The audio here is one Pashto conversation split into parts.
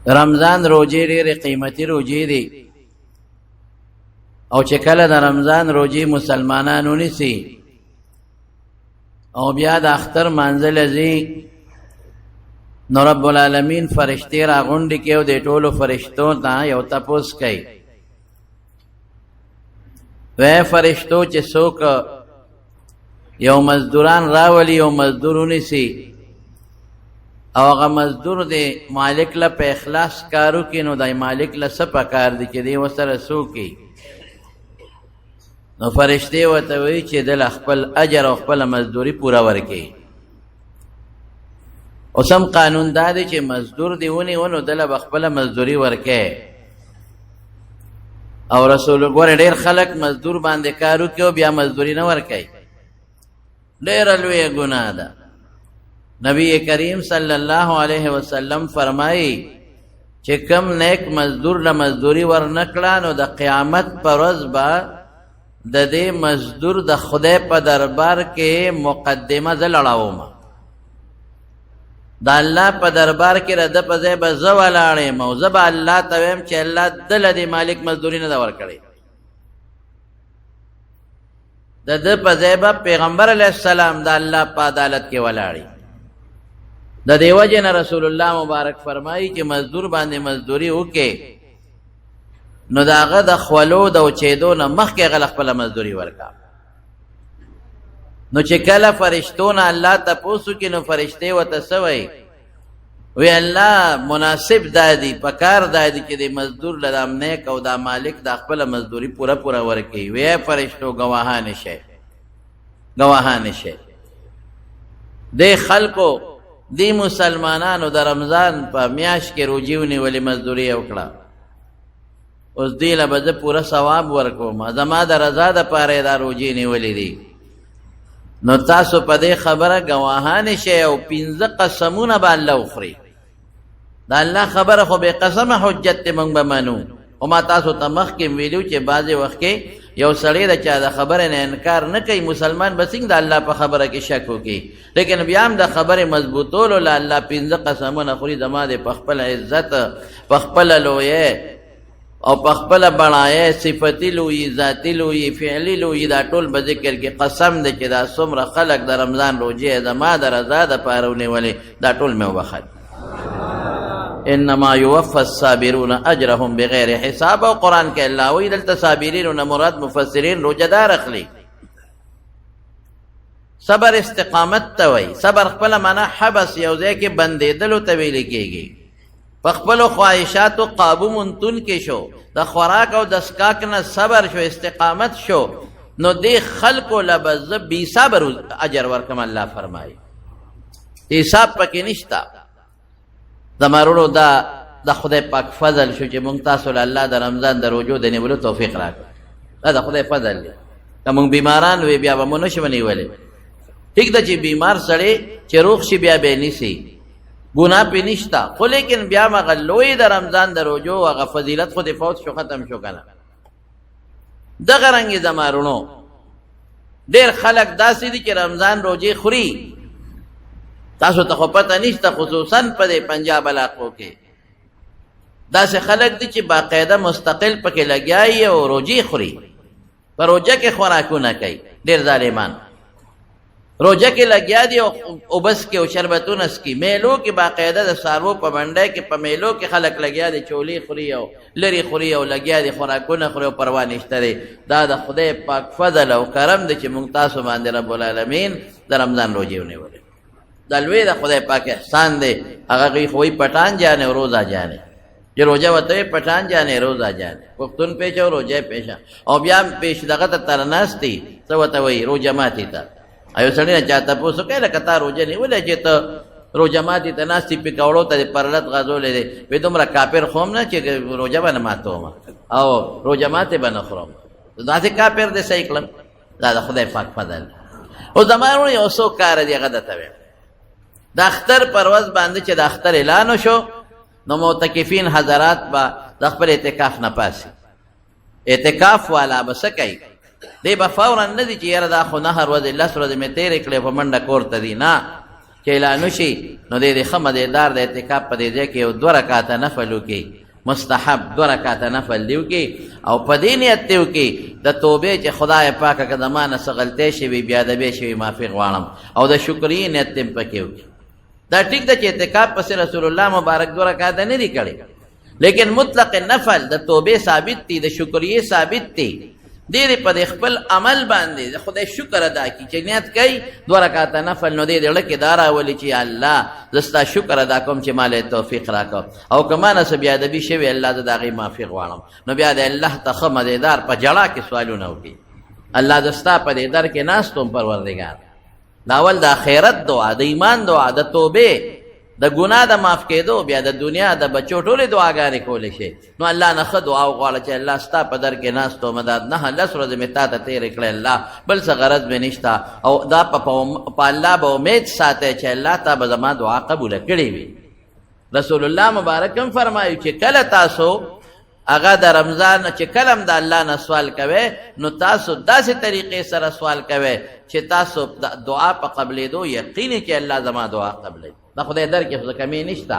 رمضان روجې ډېرې قیمتي روجې دي او چې کله د رمضان روجې مسلمانان ونیسي او بیا د اختر منزل ځي نو رب العالمین فرشتي راغونډي کوي او د ټولو فرشتو ته یو تپوس کوي وې فرشتو چې څوک یو مزدوران راولي او مزدور ونیسي او هغه مزدور دی مالک له په اخلاص کارو کې نو دای مالک له څه پکار دی چې دی وسره سوکي نو فرشتي ورته وایي چې د خپل اجر او خپل مزدوري پوره ورکړي او سم قانون دا دی چې مزدور دی ونو دله خپل مزدوري ورکړي او رسول ګور ډېر خلک مزدور باندې کارو کې او بیا مزدوري نه ورکړي ډېر لوی ګناه ده نبی کریم صلی الله علیه وسلم فرمایي چې کم نیک مزدور له مزدوري ورنکړه نو د قیامت پر ورځ به د دې مزدور د خدای په دربار کې مقدمه زه لړاوم د الله په دربار کې رده په ځای به زه ولاړم او زه به الله ته وایم چې الله دله دې مالک مزدوري نه ده ورکړې د ده په ځای به پیغمبر علیه السلام د الله په عدالت کې ولاړي د دې وجې نه رسول الله مبارک فرمایي چې مزدور باندې مزدوري وکړي نو د هغه د خولو د اوچېدو نه مخکې هغه خپله مزدوري ورکړه نو چې کله فرشتو نه الله تپوس وکړي نو فرشتې ورته څه وایي وی الله مناسب دا دي پکار دا دي چې د مزدور له دا نیک او دا مالک د خپله مزدوري پوره پوره ورکړي وی فرشتو ګواهان شئ ګواهان شئ د خلکو دی مسلمانانو د رمضان په میاشت کې روجې ونیولې مزدوري یې وکړه اوس دې له به زه پوره ثواب ورکوم زما د رضا دپاره یې دا روجې نیولې دي نو تاسو په دې خبره ګواهان شئ او 15 قسمونه به الله وخوري د الله خبره خو بې قسمه حجت دی موږ به منو او ما تاسو ته مخکې ویلو چې بعضې وخت کې یو سړی د چا د خبرې نه انکار نه کوي مسلمان به څنګه د الله په خبره کې شک وکړي لیکن بیا هم د خبرې مضبوطولو له الله 15 قسمونه خوري زما د په خپل عزت په خپله لویې او په خپله بڼایې صفتي لویي ذاتي لویي فعلي لویي دا ټول به ذکر کې قسم دی چې دا څومره خلک د رمضان روجې زما د رضا دپاره ونیولې دا ټول مې وبخل انما يوفى الصابرون اجرهم بغیر حساب او قرآن کې الله وی دلته صابرین نه مراد مفسرین روجهدار اخلي صبر استقامت ته وی صبر خپل معنا حبس یو ځای کې بندېدلو ته ویل کېږي په خپلو خواهشاتو قابو منتون کې شو د خوراک او د اسکاک نه صبر شو استقامت شو نو دې خلکو له به زه بې صبر اجر ورکم الله فرمایي حساب پکې نشته زمارونو دا د خدای پاک فضل شو چې مونږ تاسو له الله د رمضان د روجو د نیولو توفیق راکړو دا د خدای فضل دی که مونږ بیماران وی بیا به مو نشو ونیولی ټیک ده چې بیمار سړی چې روغ شي بیا به نیسي ګناه پې نشته خو لیکن بیا هم هغه لوی د رمضان د روجو هغه فضیلت خو دې فوت شو ختم شو که نه دغه رنګې زمارونو ډېر خلک داسې دي چې رمضان روجې خوري تاسو ته خو پته نشته خصوصا په دې پنجاب علاقو کې داسې خلک دي چې باقاعده مستقل پکې لګیا او روجې خوري په روجه کې خوراکونه کوي ډېر ظالمان روجه کې لګیا دي او بس کې او شربتونه څکي میلو کې باقاعده د څاروو په منډی کې په میلو کې خلک لګیا دي چولې خوري او لرې خوري او لګیا دي خوراکونه خوري او پروا نشته دی دا د خدای پاک فضل او کرم دی چې موږ تاسو باندې رب العالمین د رمضان روجې ونیولې دا لوی د خدای پاک احسان دی هغه خوی پټان جانے او روزه جانے چې روجه ورته پټان جانے روزه جانے پښتون پیش او روجه پیشه او بیا پیش دغه ته تر ناستي څه ورته وایي روجه ماتي ته ایو سړی نه چاته پوسو کوي لکه تا روجه نیولې چې ته روجه ماتي ته ناستي پکوړو ته پرلت غزولې دی وې دومره کافر خوم نه چې روجه به نه ماتوم او روجه ماتې به نه خورم داسې کافر دی صحیح کړم دا د خدای پاک فضل او زمانو یو څو کار دی هغه درته وایم د اختر پر ورځ باندې چې د اختر اعلان وشو نو معتکفین حضرات به د خپل اعتکاف نه پاسي اعتکاف والا به څه کوي دی به فورا نه دي چې یاره دا خو 9 ورځې 10 ورځې مې تېرې کړې په منډه کور ته دي نه چې اعلان وشي نو دې ښه مزېدار د اعتکاف په دې ځای کې یو 2 رکعاته نفل وکړي، مستحب 2 رکعاته نفل دی وکړي، او په دې نیت دی وکړي د توبې چې خدای پاکه که زما نه څه غلطۍ شوي بیا ادبۍ شوي معافي غواړم، او د شکرې نیت دې پکې وکړي. دا ټیک ده چې اعتکاف پسې رسول الله مبارک 2 رکعاته نه دي کړي، لیکن مطلق نفل د توبې ثابت دي، د شکرې ثابت دي. دې په خپل عمل باندې خدای شکر ادا کی چې نیت کوي 2 رکعاته نفل، نو دې لکه دا راولي چې الله زستا شکر ادا کوم چې مال توفیق راکو، او کما نه بیا ادبي شوی الله د داغي معافي غواړم، نو بیا د الله ته مزیدار په جړه کې سوالونه وکړي. الله زستا په دې در کې ناستم پروردگار، داول د آخرت دعا، د ایمان دعا، د توبې، د ګناه د معاف کېدو، بیا د دنیا د بچو ټولې دعاګانې کولی شي. نو الله نه ښه دعا وغواړه چې الله ستا په در کې ناست و مدد نه 10 ورځې مې تا ته تېرې کړې الله، بل څه غرض مې نشته، او دا په الله به امید ساتئ چې الله تا به زما دعا قبوله کړې وي. رسول الله مبارک هم فرمایي چې کله تاسو هغه د رمضان چې کلم د الله نه سوال کوئ نو تاسو داسې طریقې سره سوال کوئ چې تاسو دعا په قبلېدو یقیني چې الله زما دعا قبلوي. د خدای در کې څه کمی نشته.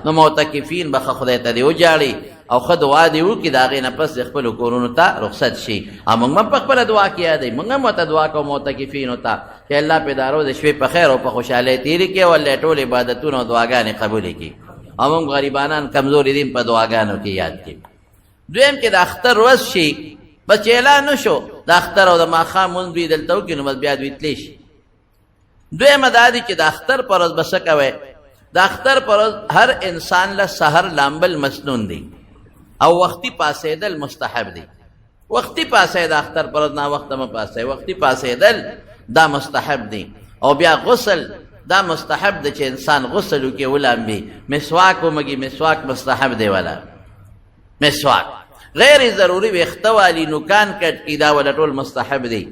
نو معتکفین به خدای ته دی وجاړي او ښه دعا دی وکړي، د هغې نه پس خپلو کورونو ته رخصت شي. او موږ هم په خپله دعا کې یادوي، موږ هم ورته دعا کوو معتکفینو ته چې الله پې دا ورځې شپې په خیر او په خوشحالۍ تېرې کړي، او الله ټول عبادتونه او دعاګانې قبولې کړي، او موږ غریبانان کمزوري دي په دعاګانو کې یاد کړي. دویم چې د اختر ورځ شي، بس چې اعلان نشو د اختر او د ماښام لمونځ دوی دلته وکړي نو بس بیا دوی تللی شي. دویمه دا دی چې د اختر په ورځ به څه کوئ؟ د اختر پر هر انسان له سحر لامبل مسنون دی او وختي پاسېدل مستحب دی. وختي پاسېد اختر پر نا وخت م پاسې وختي پاسېدل دا مستحب دی، او بیا غسل دا مستحب دی چې انسان غسل وکړي ولامبي. مسواک ومږي، مسواک مستحب دی، ولا مسواک غیر ضروری ویښته والی نوکان کټ کړي دا ولا ټول مستحب دی،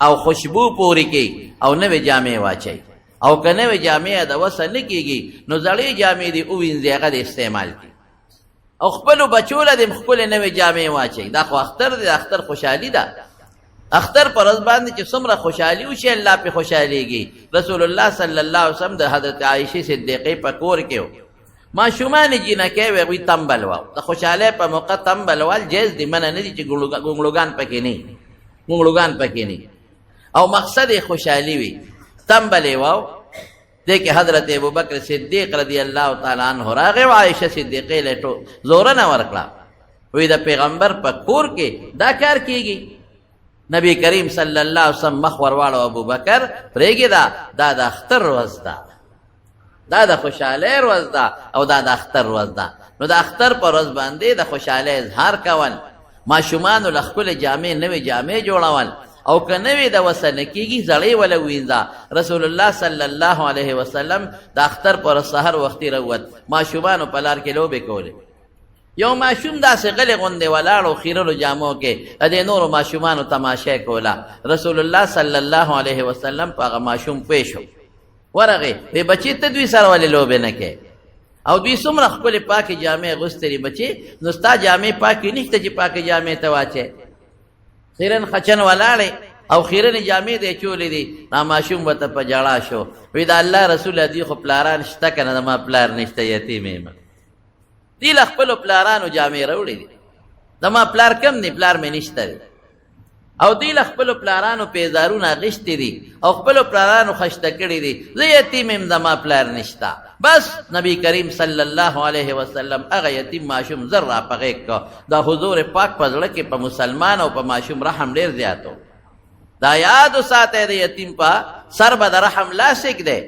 او خوشبو پوری کړي او نوې جامې واچي، او که نوې جامې د وسه نه کېږي نو زړې جامې دې ووینځي هغه د استعمال کړي، او خپلو بچو له دې ښکلې نوې جامې واچوي. دا خو اختر دی، د اختر خوشحالي ده. اختر پر ورځ باندې چې څومره خوشحالي وشي الله پې خوشحالېږي. رسول الله صلی الله علیه وسلم د حضرت عایشې صدیقې په کور کې و، ماشومان یې جینکۍ وې، هغوی تمبل وه. د خوشحالۍ په موقع تمبل وال جایز دي، منع نه دي چې ګونګلوګان پکې نه ګونګلوګان پکې نه، او مقصد یې خوشحالي وي. تمبلې واو دې کې حضرت ابوبکر صدیق رضی الله تعالی عنہ راغی او عایشه صدیقې له زورنه ورکړه، وی د پیغمبر په کور کې دا کار کیږي؟ نبی کریم صلی الله علیه وسلم مخ ورواړو ابوبکر پرېږي دا د اختر ورځ ده، دا د خوشحالۍ ورځ ده، او دا د اختر ورځ ده. نو د اختر په ورځ باندې د خوشحالۍ اظهار کول، ماشومانو له ښکلې جامې نوې جامې جوړول، او که نوې د وسه نه کېږي زړې وله وینځه. رسول الله صلی الله علیه وسلم د اختر پر سحر وختي راووت، ماشومانو په لار کې لوبې کولې. یو ماشوم داسې غلې غوندې ولاړ او خیرلو جامو کې د دې نورو ماشومانو تماشا کوله. رسول الله صلی الله علیه وسلم په هغه ماشوم پوه شو، ورغې وی بچې ته دوی سره ولې لوبې نه کوې؟ او دوی څومره ښکلې پاکې جامې اغوستې دي بچې، نو ستا جامې پاکې نشته چې پاکې جامې ته واچې؟ خیرن خچن ولاړې او خیرن جامې دې چولې دي. دا ماشوم به ته په جړا شو، وی د الله رسوله دوی خو پلاران شته که نه؟ زما پلار نشته، یتیم یم. دوی له خپلو پلارانو جامې راوړې دي، زما پلار کم دی؟ پلار مې نشته دی. او دوی له خپلو پلارانو پیزارونه اخیستې دي او خپلو پلارانو خشته کړي دي، زه یتیم یم زما پلار نشته. بس نبی کریم صلی الله علیه وسلم هغه یتیم ماشوم زر را په غېږ کړه. دا حضور پاک په زړه کې په مسلمان او په ماشوم رحم ډېر زیات و. دا یاد وساتئ د یتیم په سر به د رحم لاس ایږدی.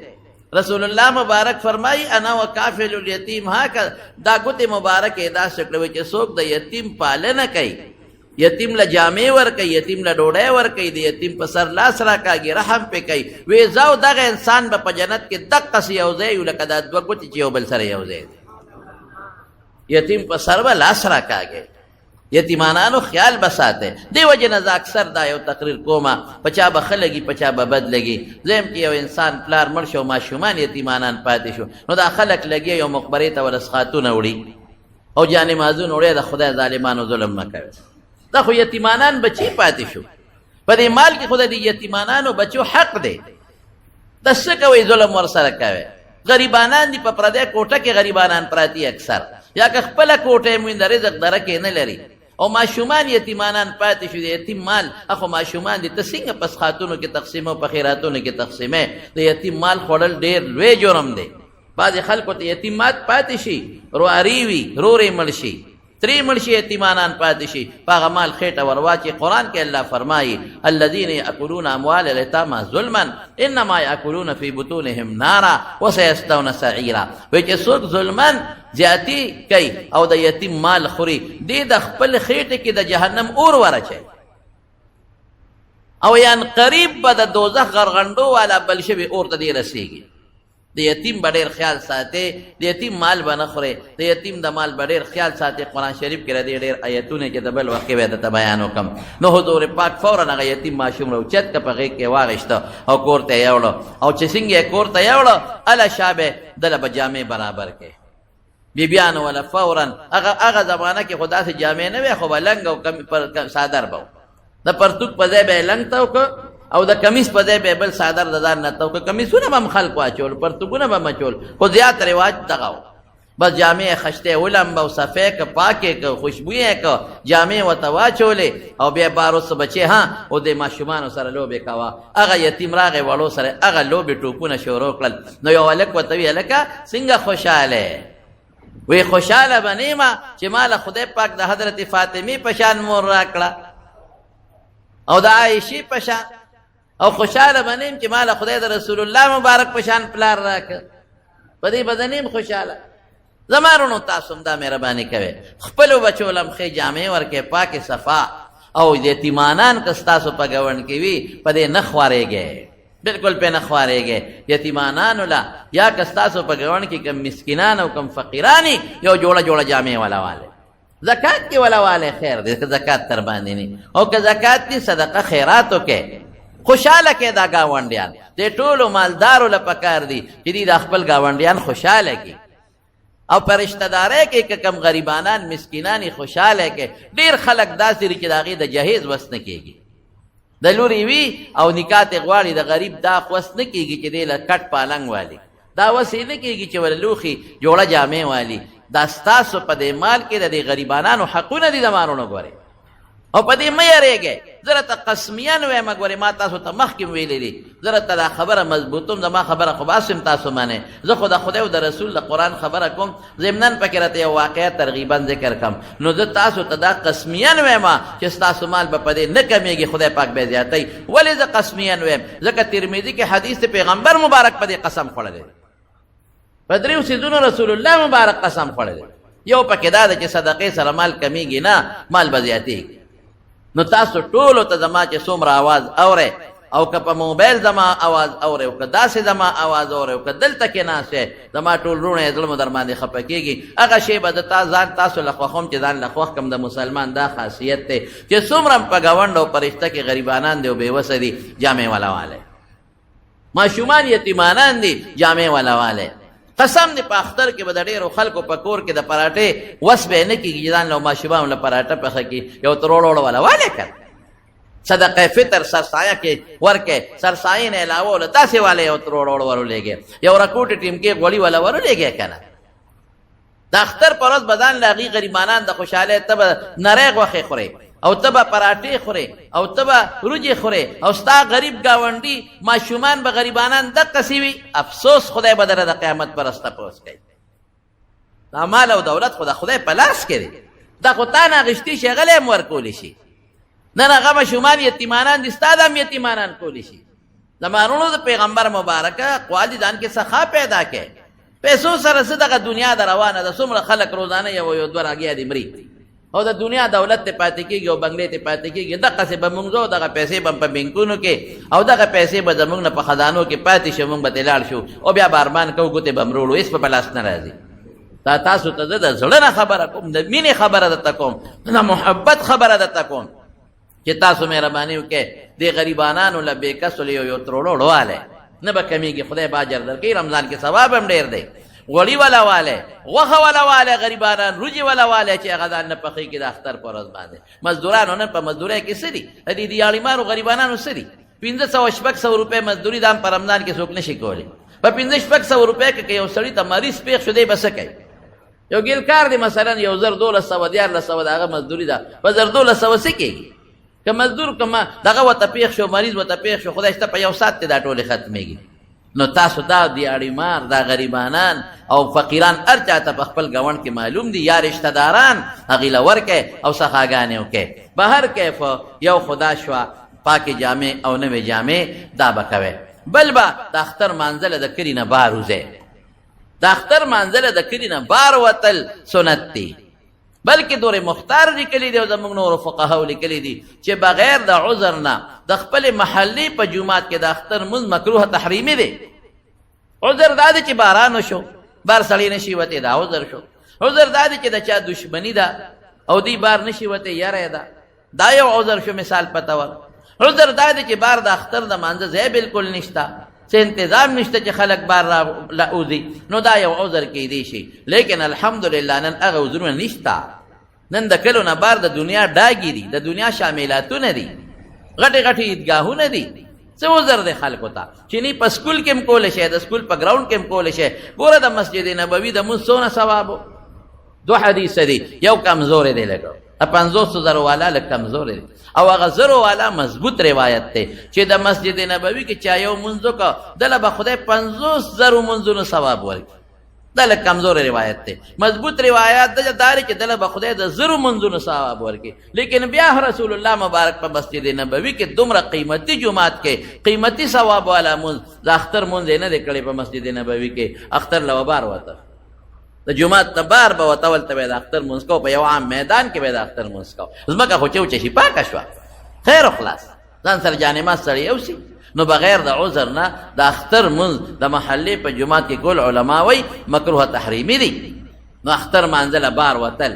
رسول الله مبارک فرمایي انا وکافل الیتیم هکذا. دا ګوتې مبارکې داسې کړې چې څوک د یتیم پالنه کوي، یتیم له جامې ورکوي، یتیم له ډوډۍ ورکوي، د یتیم په سر لاس راکاږي، رحم پې کوي، وی زه دغه انسان به په جنت کې دقسې یو ځای یو لکه دا 2 ګوتې چې یو بل سره یو ځای. یتیم په سر به لاس راکاږي. یتیمانانو خیال بساته. دی وجه نه زه اکثر دا یو تقریر کومه، په چا به ښه لګي په چا به بد لګي. زه چې یو انسان پلار مړ شو، ماشومان یتیمانان پاتې شو، نو دا خلک لګي یو مقبرې ته ورسخاتونه وړي او جانمازونه وړي. د خدای ظالمانو ظلم مه کوي. دا خو یتیمانان بچی پاتې شو. په دې مال کې خو د یتیمانانو بچو حق دی. د څه کوئ ظلم ورسره کوئ غریبانان دي په پردی کوټه کې غریبانان پراتی اکثر یا که خپله کوټه یې د رزق درکې نه لري او ماشومان یتیمانان پاتې شو د یتیم مال اخو ماشومان دي ته څنګه پس خاتونو کې تقسیمو په خیراتونو کې تقسیمې د یتیم مال خوړل ډېر لوی جرم دی بعضې خلکو ته یتیمات پاتې شي رواري وي رورې مړ شي ترې مړ شي یتیمانان پاتې شي په هغه مال خېټه ورواچي قرآن کې الله فرمایي الذین یأکلون اموال الیتاما ظلما انما یأکلون فی بطونهم نارا وسیصلون سعیرا وایي چې څوک ظلما زیاتی کوي او د یتیم مال خوري دې د خپل خېټې کې د جهنم اور ورچوي او یان قریب به د دوزخ غرغنډو والا بل شوي اور ته دې رسېږي د یتیم به ډېر خیال ساتي د یتیم مال به نه خورې د یتیم د مال به ډېر خیال ساتي قرآن شریف کې ردې ډېر ایتونه چې د بل وخت کې به درته بیان وکړم نو حضور پاک فورا هغه یتیم ماشوم راوچت که په غېږ کې واغېسته او کور ته یې یوړه او چې څنګه یې کور ته یوړه هله شا به دله به جامې برابر کړې بیبیانو وله فورا هغه زمانه کې خو داسې جامې نه وې خو به لنګ او صادر به د پرتوک په ځای به یې لنګ ته وکړه او د کمیس په ځای به بل صادر د ځان نه تو که کمیسونه به هم خلکو اچول پرتوګونه به هم اچول خو زیات رواج دغه و بس جامې یې خشتې ولمبه او صفې که پاکې که خوشبویې که جامې ورته واچولې او بیا باروس بچې ها او د ماشومانو سره لوبې کوه هغه یتیم راغی وړو سره هغه لوبې ټوپونه شروع کړل نو یو هلک ورته وي هلکه څنګه خوشحاله وی خوشحاله به نه یم چې ماله خدای پاک د حضرت فاطمې په شان مور راکړه او د عایشې په شان او خوشحاله به نه یم چې ماله خدای د رسول الله مبارک په شان پلار راکړه په دې به زه نه یم خوشحاله زما وروڼو تاسو هم دا مهرباني کوئ خپلو بچو له هم ښې جامې ورکړئ پاکې صفا او یتیمانان که ستاسو په ګاونډ کې وي په دې نه خوارېږئ بالکل پې نه خوارېږئ یتیمانانو له یا که ستاسو په ګاونډ کې کم مسکینان او کم فقیرانی یو جوړه جوړه جامې والا والے زکات کې والا والے خیر دی که زکات تر باندې نه او که زکات دي صدقه خیراتو کې خوشحاله کې دا ګاونډیان دې ټولو مالدارو له پکار دي چې دې د خپل ګاونډیان خوشحاله کې او په رشته دارۍ کې که کم غریبانان مسکینانی خوشحاله کې ډېر خلک داسې دي چې د هغې د جهیز وس نه کېږي د لورې وي او نکاح ترې غواړي د غریب دا وس نه کېږي چې دی له کټ پالنګ والي دا وس یې نه کېږي چې ول لوښي جوړه جامې والي دا ستاسو په دې مال کې د دې غریبانانو حقونه دي د مالونو ګورئ او په دې مه یېرېږئ زه راته قسمیان وایم ګورې ما تاسو ته مخکې م ویلي دي زه راته دا خبره مضبوطوم زما خبره خو بس هم تاسو منئ زه خو د خدای او د رسول د قرآن خبره کوم ضمناً پکې راته یو واقعه ترغیبا ذکر کم نو زه تاسو ته دا قسمیان وایم چې ستاسو مال به په دې نه کمیږي خدای پاک به زیاتوي ولې زه قسمیان وایم ځکه ترمذي کې حدیث د پیغمبر مبارک په دې قسم خوړلی په دریو څیزونو رسول الله مبارک قسم خوړلی یو پکې دا ده چې صدقې سره مال کمیږي نه مال به زیاتېږي نو تاسو ټولو ته زما چې څومره آواز اورئ او که په موبایل زما آواز اورئ او که داسې زما آواز اورئ او که دلته کې ناست یې زما ټول وروڼه یې زړه مو در باندې خفه کېږي هغه شی به د ځان تاسو له خوښوم چې ځان له خوښ کړم د مسلمان دا خاصیت دی چې څومره په ګاونډ او په رشته کې غریبانان دي او بېوسه دي جامې والا والی ماشومان یتیمانان دي جامې والا والی قسم دې په اختر کې به د ډېرو خلکو په کور کې د پراټې وس به یې نه کېږي چې ځان له ماشومانو له پراټه پخه کړي یو تروړ والا والی کړ صدقه فطر سرسایه کې ورکې سرسایې نه علاوه له داسې والی یو تروړ ورولېږې یو رکوټې ټیم کې غوړي والا ورولېږې که نه د اختر په ورځ به ځان له هغې غریبانان د خوشحالۍ ته به نری غوښې خورې او ته به پراټې خورې او ته به وریجې خورې او ستا غریب ګاونډي ماشومان به غریبانان دقسې وي افسوس خدای به دله د قیامت په ورځ تپوس کوي دا مال او دولت خو د خدای په لاس کې دی دا خو تا نه اخېستي شي هغه له هم ورکولی شي نن هغه ماشومان یتیمانان دي ستا د هم یتیمانان کولی شي زمانونو د پیغمبر مبارکه اقوال دي ځان کې سخا پیدا کړي پیسو سره څه دغه دنیا د روانه ده څومره خلک روزانه یو دوه راګیا دي مري او د دنیا دولت ته پاتې کېږي او بنګلې ته پاتې کېږي دقسې به مونږ ځو دغه پیسې به په بینکونو کې او دغه پیسې به زمونږ نه په خزانو کې پاتې شو مونږ به ترې لاړ شو او بیا به ارمان کوو ګوتې به مروړو هېڅ په لاس نه راځي دا تاسو ته زه د زړه نه خبره کوم د مینې خبره درته کوم د محبت خبره درته کوم چې تاسو مهرباني وکړئ دې غریبانانو له بې کسو له یو تروړو والی نه به کمیږي خدای به اجر درکوي رمضان کې ثواب هم ډېر دی غوړي والا والی غوښه والا والی غریبانان روجې والا والی چې هغه ځان نه پخېږي د اختر په ورځ باندې مزدورانو نن په مزدورۍ کې څه دي د دې دیاړیمانو غریبانانو څه دي 1500 روپے مزدوری دام پر رمضان کې څوک نشي کولی. په 1500 روپے کې یو سړی ته مریض پیښ شو دی بس کوي. یو ګیل کار دی مثلا 1200 دغه مزدوری ده، په 1200 څه کېږي؟ که مزدور کما دغه وته پیښ شو، مریض وته پیښ شو، خدای شته په یو ساعت دا ټولې ختمېږي. نو تاسو دا دیاړي مار، دا غریبانان او فقیران هر چاته په خپل ګاونډ کې معلوم دي، یا رشتہ داران هغې له ورکې او سخاګانې وکې. به هر کیف یو خدا شوه پاکې جامې او نوې جامې دا به کوې. بل به د اختر مانځله د کلي نه بار وځې. د اختر مانځله د کلي نه بار وتل سنت دی، بلکې دور مختار لیکلی دی او زموږ نورو فقهاو لیکلی دي چې بغیر د عذر نه د خپلې محلې په جومات کې د اختر مونځ مکروه تحریمي دی. عذر دا دی چې باران وشو، بار سړی نشي وتی، دا عذر شو. عذر دا دی چې د چا دشمني ده او دی بار نشي وتی، یره ده، دا یو عذر شو. مثال پته ور عذر دا دی چې بار د اختر د مانځه ځای بالکل نشته، څه انتظام نشته چې خلک بار را اوځي، نو دا یو عذر کیدی شي. لیکن الحمدلله نن هغه عذرونه نشته. نن د کلو نه بار د دنیا ډاګي دي، د دنیا شاملاتونه دي، غټې غټې عیدګاهونه دي. څه عذر دی خلکو ته چې نه په سکول کې هم کولی شي، د سکول په ګراونډ کې هم کولی شي. ګوره د مسجد نبوي د مونځ څونه ثواب و. 2 حدیث دي، یو کمزوری دی لږ، 500 والا لږ کمزوری دی، او هغه 0 والا مضبوط روایت دی چې د مسجد نبوي کې چا یو مونځ وکړه دله به خدای 50,000 مونځونو ثواب ورکړي. دا لږ کمزوری روایت دی. مضبوط روایت دا دی چې دله به خدای د 0 مونځونو ثواب ورکړي. لیکن بیا رسول الله مبارک په مسجد نبوي کې دومره قیمتي جومات کې قیمتي ثواب والا مونځ د اختر مونځ یې نه دی کړی په مسجد نبوي کې. اختر له بار وته د جومات ته بار به وته ولته به د اختر مونځ کو، په یو عام میدان کې به د اختر مونځ کو. ځمکه خو چې شي پاکه شوه، خیر و خلاص، ځان سره جانماز سړی یوسي. نو بغیر د عذر نه د اختر مونځ د محلې په جومات کې ګل علما وایي مکروه تحریمي دي. نو اختر مانځله بار وتل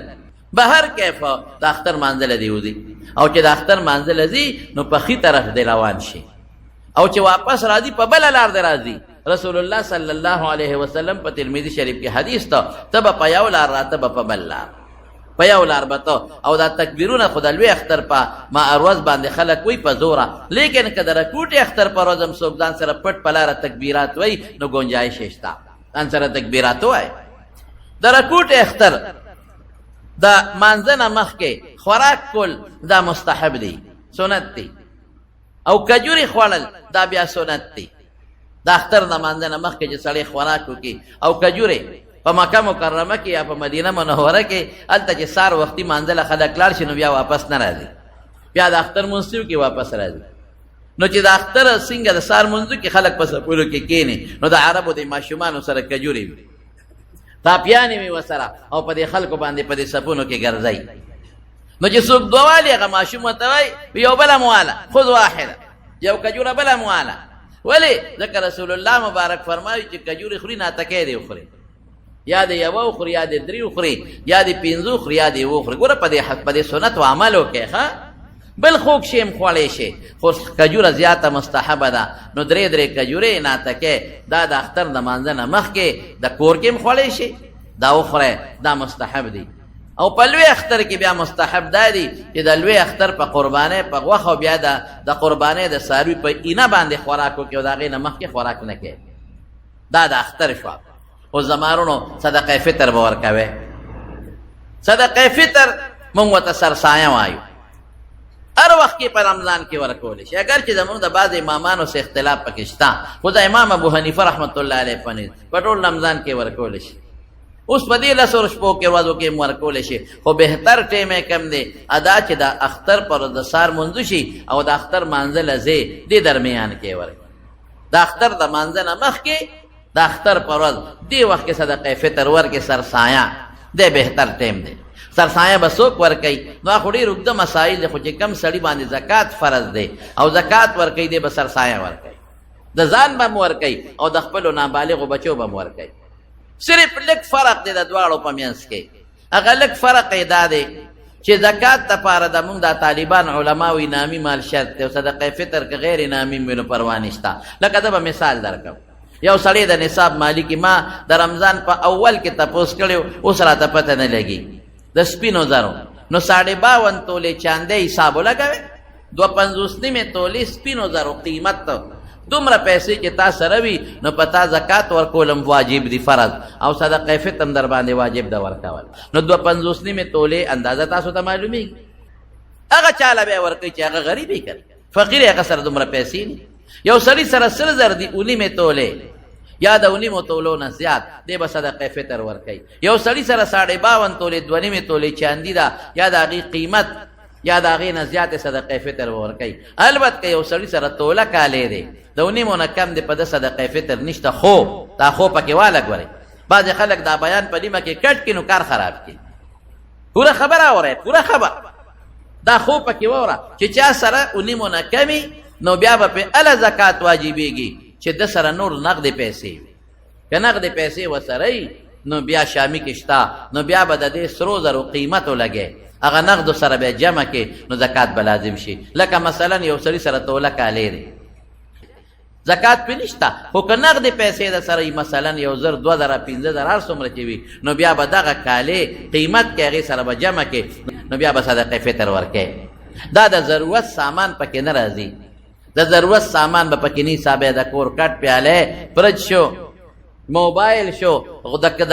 به هر کیف د اختر مانځله دی وځي، او چې د اختر مانځله ځي نو په ښي طرف دی روان شي، او چې واپس راځي په بله لار دی راځي. رسول الله صلی الله علیه وسلم په ترمذی شریف کې حدیث ته ته به په یو لار راته به په بل لار، په یو لار به ته. او دا تکبیرونه خو د لوی اختر په معروض باندې خلک وایي په زوره، لیکن که د رکوټې اختر په ورځ هم څوک ځان سره پټ په لاره تکبیرات وایي نو ګنجایش یې شته، ځان سره تکبیرات ووایي. د رکوټې اختر د مانځه نه مخکې خوراک کول دا مستحب دی، سنت دی، او کجوري خوړل دا بیا سنت دی. د اختر د مانځه نه مخکې چې سړی خوراک وکړي او کجوري په مکه مکرمه کې یا په مدینه منوره کې هلته چې سار وختي مانځله خلک لاړ شي نو بیا واپس نه راځي، بیا د اختر مونځ کې واپس راځي. نو چې د اختر څنګه د سار مونځو کې خلک په سپولو کې کېني، نو د عربو د ماشومانو سره کجوري وي، تاپیانې وي ورسره، او په دې خلکو باندې په دې سپونو کې ګرځئ. نو چې څوک دوه والي هغه ماشوم ورته وایي یو بله مواله خذ واحده، یو کجوره بله مواله. ولې؟ ځکه رسول الله مبارک فرمایي چې کجورې خوري ناتکۍ دی وخوري، یا د یوه وخوري یا د 3 وخوري یا د 5 وخوري یا د 1 وخوري. ګوره په دې سنت و عمل وکړئ. ښه بل خوږ شی هم خوړی شي، خو کجوره زیاته مستحبه ده. نو 3 کجورې ناتکۍ دا د اختر د مانځه نه مخکې د کور کې هم خوړی شي، دا وخوری، دا مستحب دی. او په لوی اختر کې بیا مستحب دا دی چې د لوی اختر په قربانۍ په غوښه او بیا د قربانۍ د څاروي په اینه باندې خوراک وکړي او د هغې نه مخکې خوراک نه کوي. دا د اختر شوه. او زمارونو صدقه فطر به ورکوې. صدقه فطر مونږ ورته سرسایه وایو، هر وخت کې په رمضان کې ورکولی شي. اگر چې زمونږ د بعض امامانو سره اختلاف پکې شته، خو د امام ابو حنیفه رحمت الله علیه په ټول رمضان کې ورکولی شي. اوس په دې 10 شپو کې ورځو کې ورکولی شي، خو بهتر ټیم یې کم دی ادا چې د اختر پر ورځ د سار مونځ شي او د اختر مانځله ځای دې درمیان کې ورکړي. د اختر د مانځه نه مخکې د اختر پر ورځ دې وخت کې صدقه فطر ورکړي، سرسایه دی بهتر ټیم دی. سرسایه به څوک ورکوي؟ نو هغه ډېر اوږده مسایل دی، خو چې کم سړي باندې زکات فرض دی او زکات ورکوي دی به سرسایه ورکوي، د ځان به هم ورکوي او د خپلو نابالغو بچو به هم ورکوي. صرف لږ فرق دی د دواړو په منځ کې. هغه لږ فرق یې دا دی چې زکات دپاره د مونږ د طالبان علما وایي نامي مال شرط دی، او صدقه فطر که غیر نامي وي نو پروا نشته. لکه ده به مثال درکړم، یو سړی د نصاب مالک ما د رمضان په اول کې تپوس کړی، اوس راته پته نه لګي د سپینو زرو، نو 52 تولې چاندې حساب ولګوې، 2.50 تولې سپینو زرو قیمت دومره پیسې چې تا سره وي نو په تا زکات ورکولم واجب دي فرض او صدقه فطر هم در باندې واجب ده ورکول نو 2.50 تولې اندازه تاسو ته معلومیږي هغه چاله به ورکوي چې هغه غریبي کوي فقیر هغه سره دومره پیسې نه یو سړي سره 100 دي 19 تولې یا د 19 تولو نه زیات دی به صدقه فطر ورکوي یو سړي سره 52 تولې 2.5 تولې چاندي ده یا د هغې قیمت یا د هغې نه زیاتې صدقه فطر ورکوي البته که یو سړي سره توله کالی دی د 19 نه کم دی په ده صدقه فطر نشته خو دا خو پکې واله ګورئ بعضې خلک دا بیان په نیمه کې کټ کړي نو کار خراب کړي پوره خبره اورئ پوره خبر دا خو پکې واوره چې چا سره 19 نه کمي نو بیا به پې اله زکات واجبېږي چې ده سره نور نغدې پیسې که نغدې پیسې ورسره نو بیا شامي کې شته نو بیا به د دې سرو زرو قیمت ولګې هغه نغدو سره بیا جمع کې نو زکات به لازم شي لکه مثلا یو سړي سره توله کالی دی زکات پې نشته خو که نغدې پیسې د سره مثلا 1,000 2,000 15,000 هر څومره چې وي نو بیا به دغه کالی قیمت کې هغې سره به جمع کې نو بیا به صدقه فطر ورکوي دا د ضرورت سامان پکې نه راځي د ضرورت سامان به پکې نه حسابې د کور کټ پیالی فرج شو موبایل شو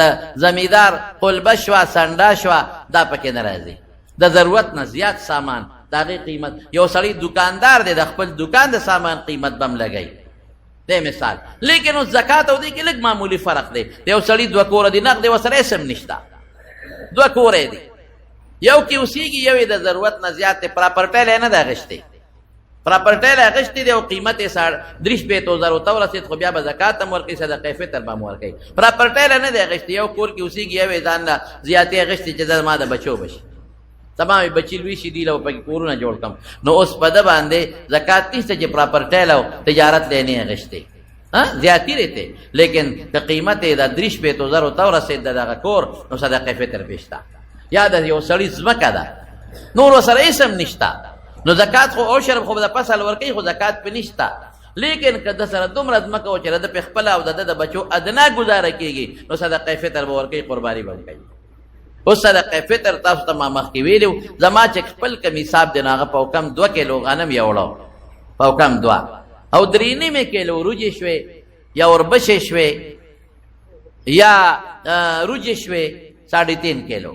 د زمیدار قلبه شوه سنډه شوه دا پکې نه راځي د ضرورت نه زیات سامان د هغې قیمت یو سړی دکاندار دی د خپل دکان د سامان قیمت به هم لګوي دی مثال لیکن اوس زکات او دې کې لږ معمولي فرق دی د یو سړي 2 کوره دي نغدې ورسره اسم نشته 2 کورې دي یو کې اوسېږي یو یې د ضرورت نه زیات دی پراپرټی نه دی اخیستی پراپرټی له اخیستی دی او قیمت یې 3,000 ته ورسېد خو بیا به زکات هم ورکوي صدقه فطر به هم ورکوي پراپرټی له نه دی اخیستی یو کور کې اوسېږي یو یې ځان له زیاتې اخیستې چې زما د بچو بشي تمام بچی لوی شي دی له پکې کورونه جوړ کړم نو اوس په ده باندې زکات نشته چې پراپرټی له تجارت له نه اخیستې زیاتې رهته لیکن که قیمت یې د 3,000 ته ورسېد د دغه کور نو صدقه فطر پې شته یا د یو سړي ځمکه ده نور ورسره اسم نشته نو زکات خو او شرب خو د فصل ورکوي خو زکات پې نشته لیکن که د سره دومره ځمکه و چې د پې خپله او د ده د بچو ادنا ګزاره کېږي نو صدقه فطر به ورکوي قرباني به کوي اوس صدقه فطر تاسو ته ما مخکې ویلي زما چې خپل کم حساب دی نو هغه په کم 2 کیلو غنم یوړو په کم 2 او 3.5 کیلو وریجې شوې یا وربشې شوې یا وریجې شوې 3.5 کیلو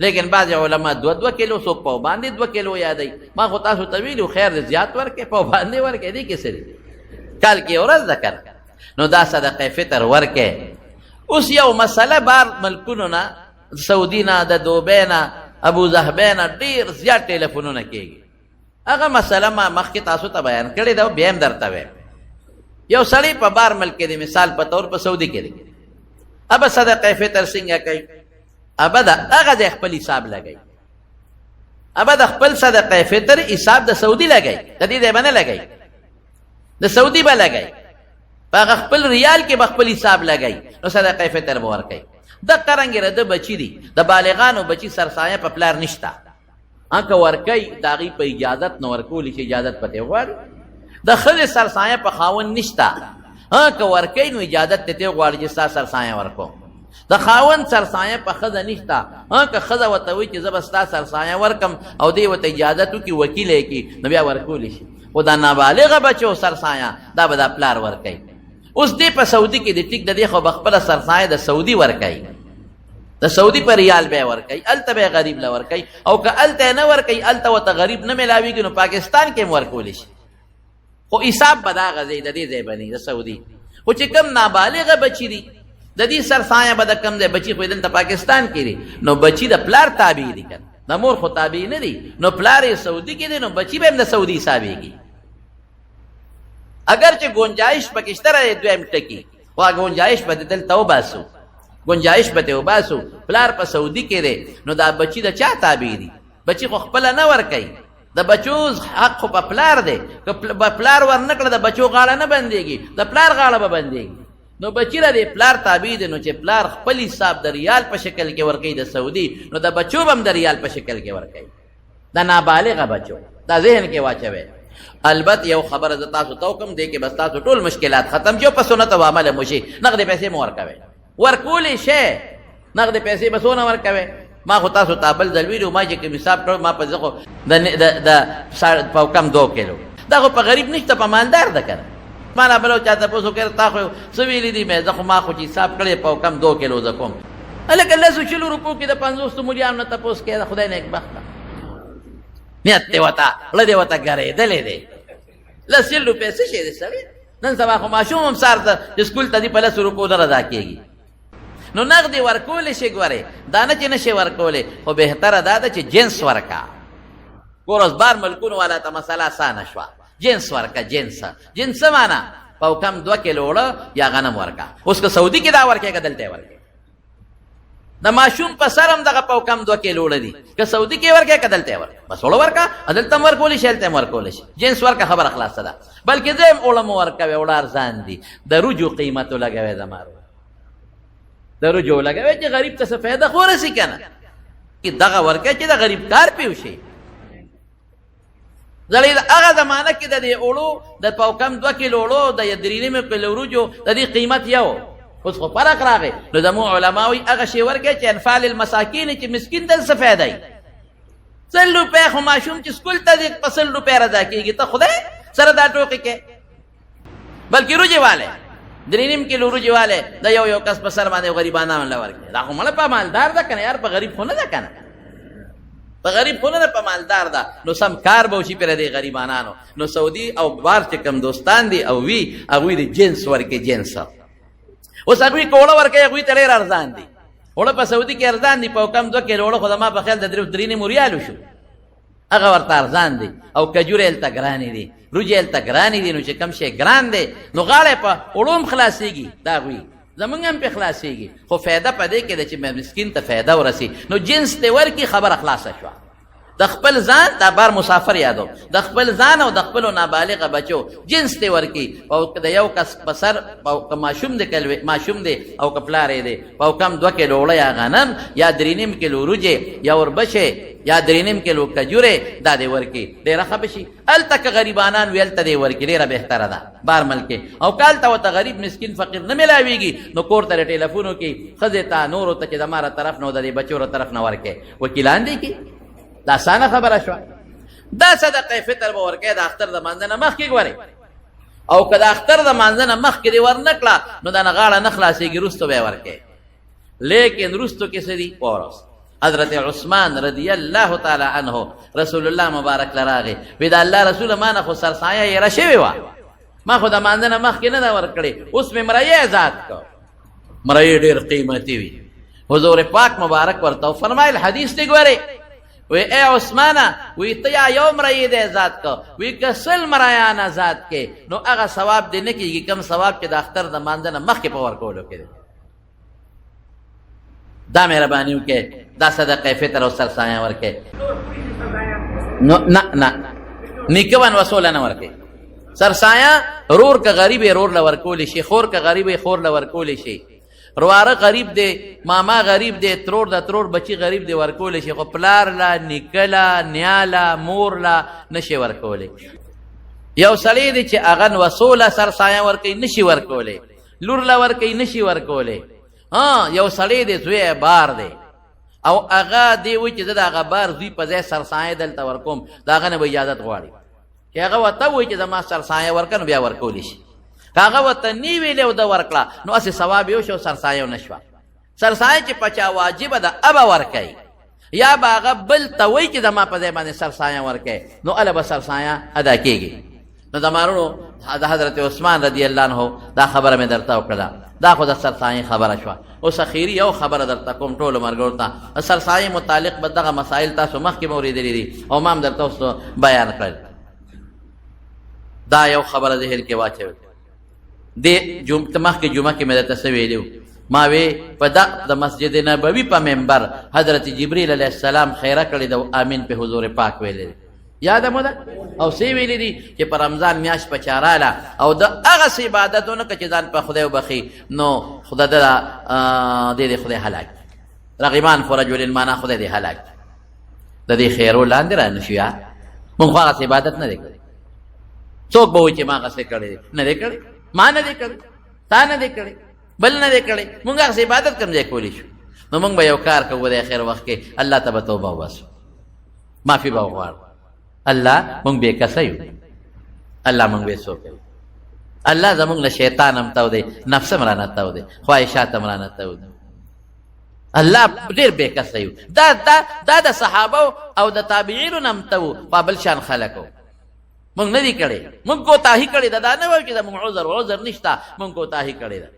لیکن بعض علما 2 کیلو څوک په باندې 2 کیلو یادوي ما خو تاسو ته ویلي خیر دی زیات ورکړئ په باندې ورکړئ دې کې څه دی کال کې ورځ ذکر نو دا صدقه فطر ورکړئ اوس یو مسله بار ملکونو نه سعودي نه د دوبۍ نه ابوظهبۍ نه ډېر زیات ټلیفونونه کېږي هغه مسله ما مخکې تاسو ته بیان کړې ده بیا هم درته وایم یو سړی په بار ملک کې دی مثال په طور په سعودي کې دی ابه صدقه فطر څنګه کوي ابه د هغه د خپل حساب لګوي ابه د خپل صدقه فطر حساب د سعودي لګوي د دې ځای به نه لګوي د سعودي به لګوي په هغه خپل ریال کې به خپل حساب لګوي نو صدقه فطر به ورکوي د قرنګ رده بچی دي د بالغانو بچی سرسایه په پلار نشته انکه ورکوي د هغې په اجازت نه ورکولی چې اجازت پتې غواړي د ښځې سرسایه په خاوند نشته که ورکوي نو اجازت تې غواړي چې ستا سرسایه ورکوم د خاوند سرسایه په ښځه نشته که ښځه ورته وایي چې زه به ستا سرسایه ورکم او دې ورته اجازت وکړي وکیل یې کړي نو بیا ورکولی شي خو دا نابالغه بچو سرسایه دا به دا پلار ورکوي اوس دې په سعودي کې د ټیک د دې خو به خپله سرسایه د سعودي ورکوي د سعودي په ریال به ورکوي هلته به غریب له ورکوي او که هلته نه ورکوي هلته ورته غریب نه میلاویږي نو پاکستان کې هم ورکولی شي خو حساب به دغه ځای د دې ځای به نه د سعودي خو چې کم نابالغه بچي دي د دې سرسایه به د کم ځای بچي خو دلته پاکستان کې دي نو بچي د پلار تابع دي که د مور خو تابع نه دي نو پلار یې سعودي کې دی نو بچي به هم د سعودي حسابېږي اگر چې گنجائش پکې شته دی دویم ټکي خو گنجائش به دلته وباسو گنجائش به ته وباسو پلار په سعودي کې دی نو دا بچي د چا تابع دي بچي خو خپله نه ورکوي د بچو حق خو په پلار دی که پلار ورنکړه د بچو غاړه نه بندېږي د پلار غاړه به بندېږي نو بچی را دی پلار تابع دی نو چې پلار خپل حساب د ریال په شکل کې ورکوي د سعودي نو د بچو به هم د ریال په شکل کې ورکوي د نابالغه بچو دا ذهن کې واچوئ البته یو خبره زه تاسو ته وکړم دې کې بس تاسو ټول مشکلات ختم شي په سنت او عمل مو شي نغدې پیسې مو ورکوئ ورکولی شی نغدې پیسې به څونه ورکوئ ما خو تاسو تابل ځل ویلو ما چې کوم حساب کړو ما په ځکو د په کم 2 کیلو دا خو په غریب نشته په مالدار ده کنه ما نه بلو چاته پوسو کړ تا خو سویلې دي مې ځکه ما خو چې حساب کړې په کم 2 کیلو زکوم الګ الله سو چلو روپو کې د 500 مليان نه تاسو کې خدای نه یک بخت نیت دی وتا لدی وتا غره دلې دی لسل روپې څه شي دي سړی نن سبا خو ماشوم هم سار د سکول ته دی په 100 روپو در ادا کیږي نو نغدي ورکول شي ګوره دا نه چې نشي ورکول خو به تر دا چې جنس ورکا ګورز بار ملکونو والا ته مسله آسان شو جنس ورکا جنس معنا په کم 2 کیلو یا غنم ورکا اوس که سعودي کې دا ورکه کدلته ورکه د ماشوم په سرم دغه په کم 2 کیلو لدی که سعودي کې ورکه کدلته ورکه بس وړ ورکا عدالت ورکول شي الته ورکول شي جنس ورکا خبر خلاص ده بلکې زم علماء ورکا وړ ارزان دي د رجو قیمت لګوي زمارو درو جو لګوي چې غریب ته څه فائدہ خورسي کنه کی دغه ورکه چې د غریب کار پیو شي زړی هغه زمانہ کې د دې اولو د پاوکم 2 کیلو اولو د یدرینې مې کیلو روجو د دې قیمت یو اوس خو فرق راغی نو زمو علماوی هغه شی ورکه چې انفال المساکین چې مسکین د څه فائدہ ای 100 روپے خو ماشوم چې سکول ته د 50 روپے رضا کیږي ته خدای سره دا ټوکی کې بلکې روجي والے درینیم کیلو روجي والے د یو کس په سر باندې غریبانو لور کې دا کومه په مالدار ده کنه یار په غریب خو نه ده کنه په غریب خو نه په مالدار ده نو سم کار به شي پر دې غریبانو نو سعودي او بار چې کم دوستان دي او وی هغه دي جنس ورکه جنس اوس هغه کوړه ورکه هغه ته ډیر ارزان دي وړه په سعودي کې ارزان دي په کم 2 کیلو وړه خدما په خیال د درینې موریالو شو هغه ورته ارزان دي او کجورې ال تګرانی دي روجل تګرانی دي نو چې کم شي ګران دي نو غاړه په علوم خلاصيږي دا وی زمونږ هم په خلاصيږي خو فائدہ پدې کې چې مسکین ته فائدہ ورسي نو جنس ته ورکی خبر خلاصه شو د خپل ځان د بار مسافر یادو د خپل ځان او د خپل نابالغ بچو جنس ته ورکی او د یو کس پسر او ماشوم د کلوي ماشوم دی او کپلارې دی او کم 2 کیلو یا غنم یا 3.5 کیلو روجه یا وربشه یا 3.5 کیلو کجوره دا دی ورکی ډیره خبشي ال تک غریبانان ویل ته دی ورکی ډیره بهتره ده بار ملک او کال ته غریب مسکین فقیر نه ملاويږي نو کور ته ټلیفونو کې خزه نور ته چې دماره طرف نو د بچو طرف نه ورکه وکیلان دي کی دا سانه خبره شو دا صدقه فطر به ورکه د اختر د مانځنه مخ کې غوري او کله اختر د مانځنه مخ کې دی ورنکړه نو دا غاړه نه خلاصيږي رستو به ورکه لیکن رستو کې سدي اورس حضرت عثمان رضی الله تعالی عنہ رسول الله مبارک لراغه ودا الله رسول ما نه خو سرسایه یې راشي وا ما خو د مانځنه مخ کې نه دا ورکړي اوس مې مرایه ذات کو مرایه ډېر قیمتي وي حضور پاک مبارک ورته فرمایل حدیث دی ګوري وی اے عثمانہ وی تیا یوم رئی دے ذات کو وی کسل مرایانا ذات کے نو اغا ثواب دینے کی کم ثواب کے دا اختر دا ماندنا مخ کے پور کولو کے دا مہربانیوں کے دا صدقہ فطر و سرسایاں ورکے نا نکوان وصولا ورکے سرسایاں رور کا غریب رور لورکولی شی خور کا غریب خور لورکولی شی رواره غریب دی ماما غریب دی ترور د ترور بچی غریب دی ورکول شي خو پلار لا نکلا نیالا مور لا نشي ورکول یو سړی دی چې اغن وصوله سرسایه ورکي نشي ورکول لور لا ورکي نشي ورکول ها یو سړی دی زوی بار دی او اغا دی و چې دا غبار زوی په ځای سرسایه دلته ورکوم دا غنه اجازه غواړي چې هغه وته و چې زما سرسایه ورکنو بیا ورکول شي هغه وته نی ویلو د ورکړه نو اسه ثواب یو شو سرسایه نشو سرسایه چې پچا واجب ده ابا ورکای یا باغ بل توي چې د ما په ځای باندې سرسایه ورکای نو ال به سرسایه ادا کیږي نو زمارو د حضرت عثمان رضی الله عنه دا خبره مې درته وکړه دا خو د سرسایه خبره شو او اخیری یو خبره درته کوم ټول مرګ ته سرسایه متعلق به دغه مسائل تاسو مخکې موریدلې دي او ما هم درته بیان کړل دا یو خبره ذهن کې واچوي د جمعه کې مې تاسو ویلو ما وی په د مسجد نبوي په منبر حضرت جبريل عليه السلام خیره کړی د امین په حضور پاک ویلې یاد مو ده او سی ویلې دي چې په رمضان میاش په چاراله او د هغه عبادتونو کې ځان په خدای وبخي نو خدای د خدای هلاک رغبان فرجل معنا خدای دې هلاک د دې خیر ولاندې را نشیا مونږ هغه عبادت نه وکړي څوک به چې ما هغه کړی نه وکړي ما نه وکړي تا نه وکړي بل نه وکړي مونږ هغه عبادت کوم ځای کولی شو نو موږ به یو کار کوو د اخر وخت کې الله ته به توبه وباسو، معافي به وغواړو. الله موږ بې کسه یو، الله موږ بې څوک یو. الله زموږ نه شیطان هم تو دی، نفس هم رانه تو دی، خواهشات هم رانه تو دی. الله ډېر بې کسه یو. دا د صحابه او د تابعینو نه هم تو په بل شان خلک وو. موږ نه دي کړی، موږ کوتاهي کړې ده. دا نه وایو چې زموږ عذر نشته، موږ کوتاهي کړې ده.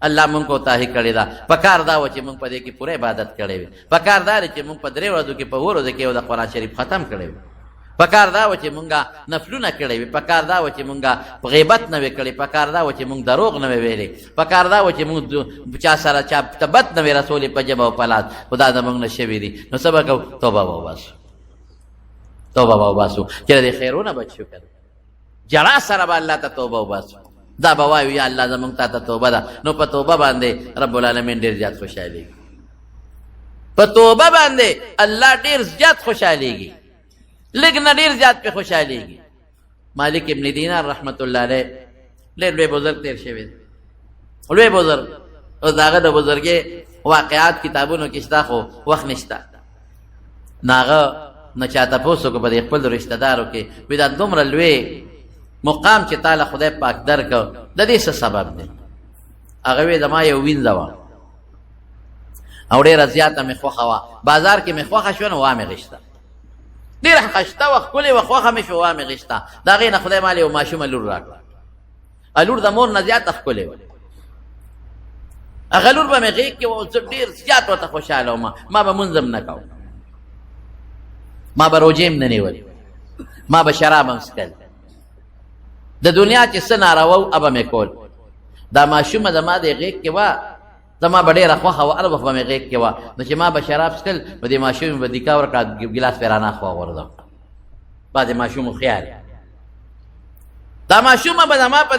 الله موږ کوتاهي کړې ده. پکار دا و چې موږ په دې کې پوره عبادت کړې وي. پکار دا چې موږ په 3 ورځو کې په 2 ورځو کې د قرآن شریف ختم کړی وي. پکار دا و چې موږ نفلونه کړی وي. پکار دا و چې موږ په غیبت نه وي کړی. پکار دا و چې موږ دروغ نه وي ویلي. پکار دا و چې موږ چا سره چا تبت نه وي رسولې په ژبه او په لاس. خدا زموږ نه شوي دي. نو څه به کوو؟ توبه به وباسو، توبه به وباسو چې د خیرونه بچ شو. کړه جړا سره به الله ته توبه وباسو. دا به وایو یا الله زموږ ته توبه ده. نو په توبه باندې رب العالمین ډېر زیات خوشحالېږي. په توبه باندې الله ډېر زیات خوشحالېږي، لږ نه ډېر زیات پې خوشحالېږي. مالک ابن دینار رحمت الله علیه ډېر لوی بزرګ تېر شوی دی، لوی بزرګ. او د هغه د بزرګۍ واقعات کتابونو کې شته، خو وخت نشته. نو هغه نه چا تپوس وکړو په دې خپل رشته دارو کې، وایي دا دومره لوی مقام چې تعالی خدای پاک درکړ، د دې څه سبب دی؟ هغه وایي زما یو وینځه وه او ډېره زیاته مې خوښه وه، بازار کې مې خوښه شوه نو وا مې غېشته، ډېره ښایسته وه، ښکلې وه، خوښه مې شوه، وا مې غېشته. د هغې نه خدای مال یو ماشومه لور راکړه. لور د مور نه زیاته ښکلې وه. هغه لور به مې غېږ کې وه، زه ډېر زیات ورته خوشحاله وم. ما به مونځ هم نه کوم، ما به روجې هم نه نیول، ما به شراب هم څښل. د دنیا چې څه ناروا وو هغه مې کول. دا ماشومه زما د غېږ کې وه، زما به ډېره خوښه وه، هر وخت به مې غېږ کې وه. نو چې ما به شراب څښل، نو دې ماشومې به دیکا ورکړه، ګیلاس پې رانه خوا غورځوم. بعد ماشومو خیال دا ماشومه به زما په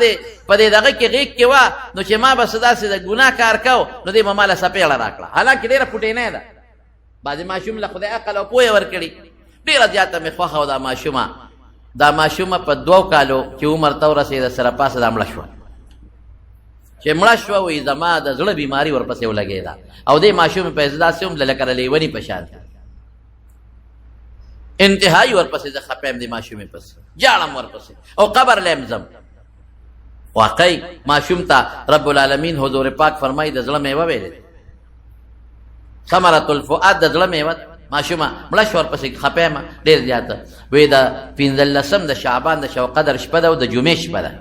دې دغه کې غېږ کې وه، نو چې ما به څه داسې د ګناه کار کو، نو دې به ما له څپېړه راکړه. حالانکې ډېره پوټینۍ ده. بعضې ماشوم له خدای عقل او پوهه ورکړي. ډېره زیاته مې خوښه وه دا ماشومه په 2 کالو چې عمر ته ورسېده سره پاسه دا مړه شوه. چې مړه شوه وایي زما د زړه بیماري ورپسې ولګېده. او دې ماشومې په داسې هم لکه د لیوني په شان انتهایي ورپسې زه خفه یم دې ماشومې پسې، جاړم ورپسې او قبر له یم ځم. واقعي ماشوم ته رب العالمین حضور پاک فرمایي د زړه میوه ویلې، ثمرة الفؤاد د زړه میوه. ماشومه مړه شوه، ورپسې خفه یم ډېر زیاته. وایي د 15 د شعبان د شب قدر شپه ده او د جمعې شپه ده،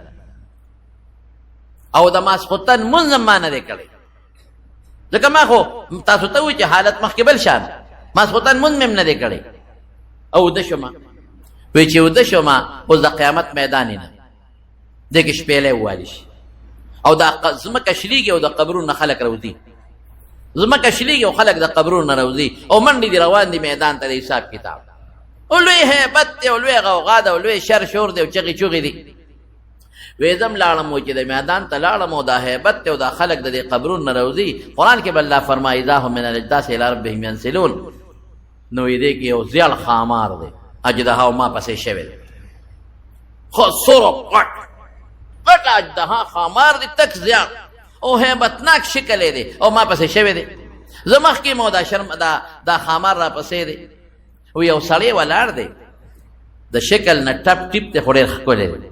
او د ماسخوتن مونځ هم ما نه دی کړی. ځکه ما خو تاسو ته وایي چې حالت مخکې بل شان، ماسخوتن مونځ مې هم نه دی کړی. او اوده شومه، وایي چې اوده شومه اوس د قیامت میدان نه دې کې شپېلی ووالي شي، او دا ځمکه شلېږي او د قبرونو نه خلک راوځي. ځمکه شلېږي او خلک د قبرونو نه راوځي او منډې دي روان دي میدان ته د حساب کتاب. او لوی هیبت دی او لوی غوغا ده او لوی شر شور دی او چغې چغې دي. وایي زه هم لاړم و چې د میدان ته لاړم او دا هیبت دی او دا خلک د دې قبرونو نه راوځي. قرآن کې به الله فرمایي اذا هم من الاجداث الی ربهم ینسلون. نو یې دې کې یو زیړ خامار دی، اجدها او ما پسې شوی دی، خو سور غټ اجدها خامار دی، تک زیړ او هیبتناک شکل یې دی او ما پسې شوی دی. زه مخکې مو دا خامار را پسې دی. او یو سړی ولاړ دی، د شکل نه ټپ ټیپ دی، خو ډېر ښکلی دی،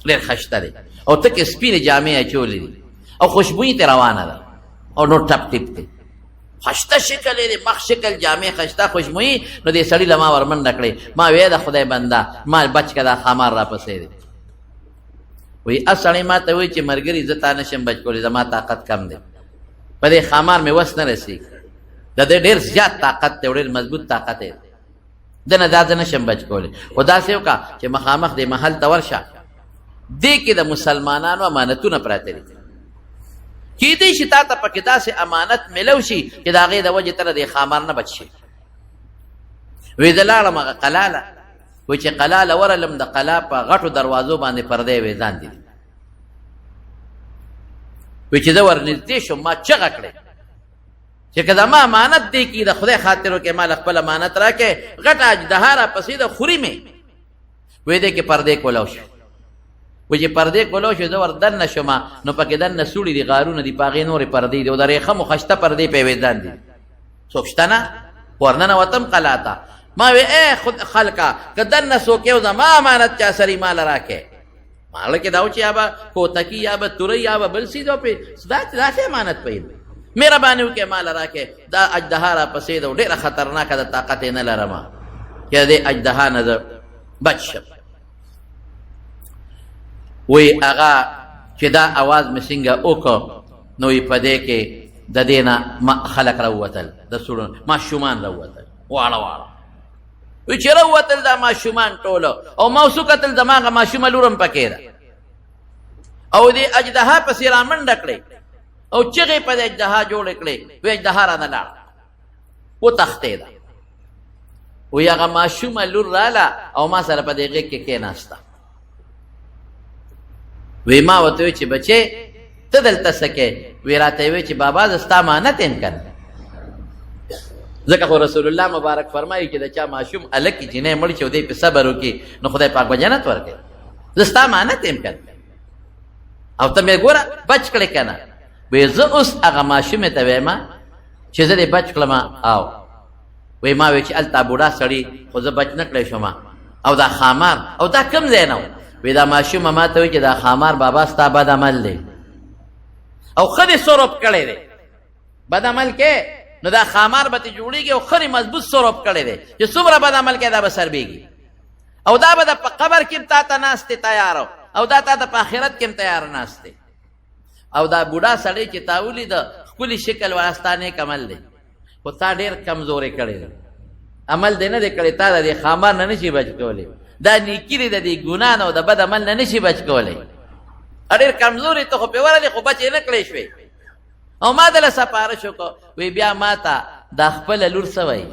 ډېر ښایسته دی، او تکې سپینې جامې اچولې دي او خوشبویي ترې روانه ده او نور ټپ ټیپ دی، ښایسته شکل یې دی، مخ شکل جامې ښایسته خوشبویي. نو دې سړي له ما ورمنډه کړې، ما ویې د خدای بنده ما بچ که دا خامار را پسې دی. وایي سړی ما ته وایي چې ملګري زه تا نشم بچ کولی، زما طاقت کم دی، په دې خامار مې وس نه رسېږي، د دې ډېر زیات طاقت دی او ډېر مضبوط طاقت دی، دنه دا زه نشم بچ کولی. خو داسې وکړه چې مخامخ دې محل ته ورشه، دې کې د مسلمانانو امانتونه پراته دي، کیدای شي تا ته پکې داسې امانت ملو شي چې د هغې د وجې ته د خامار نه بچ شي. وایي زه لاړم هغه قلا له، وایي چې قلا له ورغلم، د قلا په غټو دروازو باندې پردې وې ځاندې دي. وایي چې زه ورنږدې شوم، ما چغه کړې چې که زما امانت دی کې د خدای خاطر وکړې، ما له خپل امانت راکړې، غټه اجدها را پسې د خوري مې. وایي دې کې پردې کولو شو، و چې پردې کولو شو زه ور دننه شوم نو پکې دننه سوړي دي غارونه دي په هغې نورې پردې دي او د ریخمو خشته پردې په یوې دان دي څوک شته نه ورننوتم قلا ته ما وی ای خود خلقه که دننه څوک یو زما امانت چا سړي ماله راکې ماله کې دا و چې یا به کوتکي یا به تورۍ یا به بل څیز پې داسې امانت پې مهرباني وکړې ماله راکې دا اجدها را پسې ده او ډېره خطرناکه د طاقت یې نه لرم چې د دې اجدها نه زه بچ شم وی هغه چې دا اواز مې څنګه وکړ نو یې په دې کې د دې نه خلک راووتل د سړو ماشومان راووتل واړه واړه وی چې راووتل دا ماشومان ټوله او ما وسو کتل زما هغه ماشومه لور هم پکې ده او دې اجدها پسې رامنډه کړې او چغې په دې اجدها جوړې کړې وی اجدها رانه لاړه وتښتېده وی هغه ماشومه لور راله او ما سره په دې غېږ کې کېناسته وی ما ورته وی چې بچې ته دلته څه کې وی راته وی چې بابا زه ستا امانت یم که نه ځکه خو رسول الله مبارک فرمایي چې د چا ماشوم هلکې جینۍ مړ شي او دی پې صبر وکړي نو خدای پاک به جنت ورکوي زه ستا امانت یم که نه او ته مې ګوره بچ کړې که نه وی زه اوس هغه ماشومې ته وایم چې زه دې بچ کړم او وی ما وی چې هلته بوډا سړي خو زه بچ نه کړی شوم او دا خامار او دا کوم ځای نه و وی دا ماشومه ما ته وی چې دا خامار بابا ستا بد عمل دی او ښه دې سروب کړی دی بد عمل کې نو دا خامار به تې جوړېږي او ښه مضبوط سروب کړی دی چې څومره بد عمل کې دا به سربېږي او دا به د په قبر کې هم تا ته ناست دی تیار او دا تا ته په آخرت کې هم تیار ناست دی او دا بوډا سړی چې تا ولید ښکلي شکل والا ستا نیک عمل دی خو تا ډېر کمزورې کړی دی عمل دی نه دی کړی تا د دې خامار نه نشي بچ کولی دا نیکي دی د دې ګناه نه او د بد عمل نه نشي بچ کولی ډېر کمزورې ته خو پې ورغلې خو بچ یې نه کړی شوې او ما دله سپارش وکړو وی بیا ما ته دا خپله لور څه وایي